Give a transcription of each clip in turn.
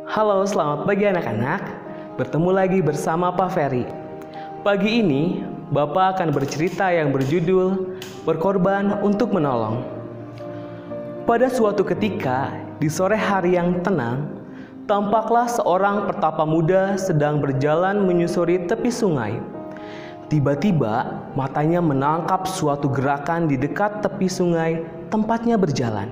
Halo, selamat pagi anak-anak. Bertemu lagi bersama Pak Ferry. Pagi ini, Bapak akan bercerita yang berjudul Berkorban untuk Menolong. Pada suatu ketika, di sore hari yang tenang, tampaklah seorang pertapa muda sedang berjalan menyusuri tepi sungai. Tiba-tiba, matanya menangkap suatu gerakan di dekat tepi sungai tempatnya berjalan.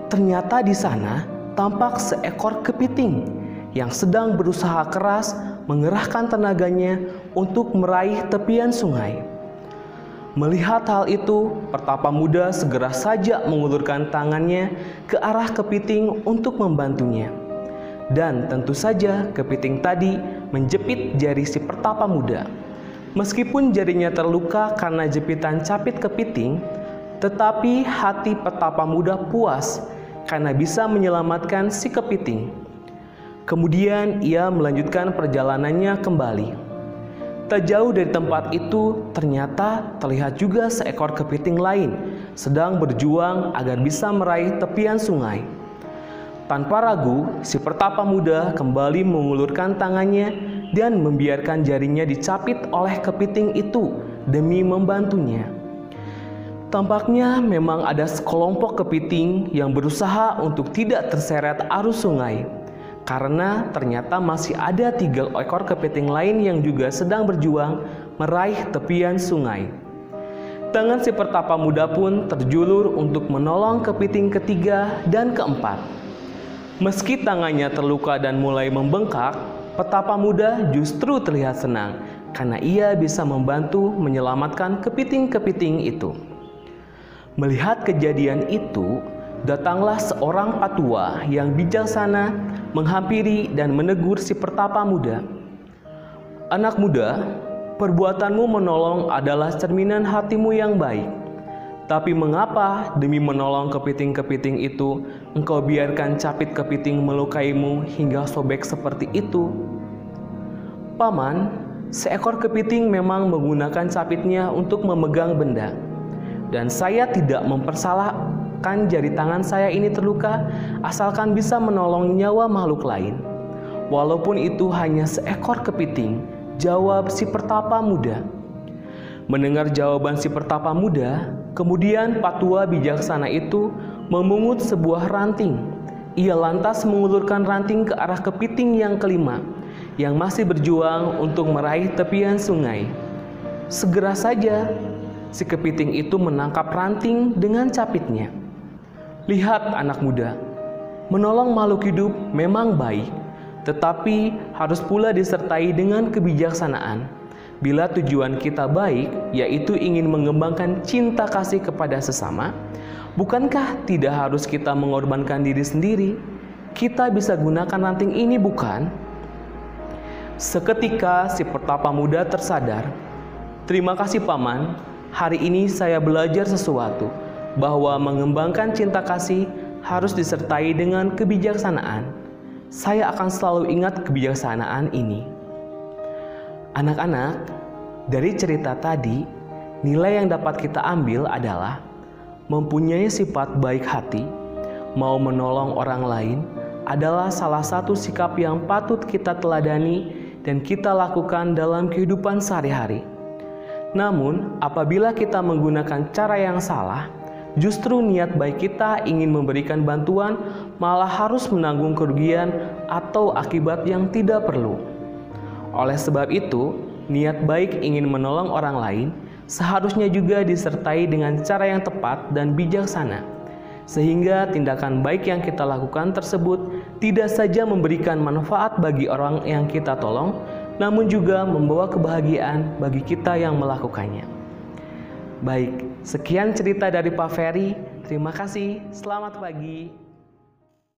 Ternyata di sana tampak seekor kepiting yang sedang berusaha keras mengerahkan tenaganya untuk meraih tepian sungai. Melihat hal itu, pertapa muda segera saja mengulurkan tangannya ke arah kepiting untuk membantunya. Dan tentu saja kepiting tadi menjepit jari si pertapa muda. Meskipun jarinya terluka karena jepitan capit kepiting, tetapi hati pertapa muda puas karena bisa menyelamatkan si kepiting. Kemudian ia melanjutkan perjalanannya kembali. Tak jauh dari tempat itu, ternyata terlihat juga seekor kepiting lain sedang berjuang agar bisa meraih tepian sungai. Tanpa ragu, si pertapa muda kembali mengulurkan tangannya dan membiarkan jarinya dicapit oleh kepiting itu demi membantunya. Tampaknya memang ada sekelompok kepiting yang berusaha untuk tidak terseret arus sungai, karena ternyata masih ada 3 ekor kepiting lain yang juga sedang berjuang meraih tepian sungai. Tangan si pertapa muda pun terjulur untuk menolong kepiting ketiga dan keempat. Meski tangannya terluka dan mulai membengkak, pertapa muda justru terlihat senang karena ia bisa membantu menyelamatkan kepiting-kepiting itu. Melihat kejadian itu, datanglah seorang patua yang bijaksana menghampiri dan menegur si pertapa muda. "Anak muda, perbuatanmu menolong adalah cerminan hatimu yang baik. Tapi mengapa demi menolong kepiting-kepiting itu, engkau biarkan capit kepiting melukaimu hingga sobek seperti itu?" "Paman, seekor kepiting memang menggunakan capitnya untuk memegang benda. Dan saya tidak mempersalahkan jari tangan saya ini terluka asalkan bisa menolong nyawa makhluk lain. Walaupun itu hanya seekor kepiting," jawab si pertapa muda. Mendengar jawaban si pertapa muda, kemudian patua bijaksana itu memungut sebuah ranting. Ia lantas mengulurkan ranting ke arah kepiting yang kelima, yang masih berjuang untuk meraih tepian sungai. Segera saja si kepiting itu menangkap ranting dengan capitnya. "Lihat anak muda, menolong makhluk hidup memang baik, tetapi harus pula disertai dengan kebijaksanaan. Bila tujuan kita baik, yaitu ingin mengembangkan cinta kasih kepada sesama, bukankah tidak harus kita mengorbankan diri sendiri? Kita bisa gunakan ranting ini, bukan?" Seketika si pertapa muda tersadar. "Terima kasih paman. Hari ini saya belajar sesuatu, bahwa mengembangkan cinta kasih harus disertai dengan kebijaksanaan. Saya akan selalu ingat kebijaksanaan ini." Anak-anak, dari cerita tadi, nilai yang dapat kita ambil adalah mempunyai sifat baik hati, mau menolong orang lain adalah salah satu sikap yang patut kita teladani dan kita lakukan dalam kehidupan sehari-hari. Namun, apabila kita menggunakan cara yang salah, justru niat baik kita ingin memberikan bantuan malah harus menanggung kerugian atau akibat yang tidak perlu. Oleh sebab itu, niat baik ingin menolong orang lain seharusnya juga disertai dengan cara yang tepat dan bijaksana, sehingga tindakan baik yang kita lakukan tersebut tidak saja memberikan manfaat bagi orang yang kita tolong, namun juga membawa kebahagiaan bagi kita yang melakukannya. Baik, sekian cerita dari Pak Ferry. Terima kasih, selamat pagi.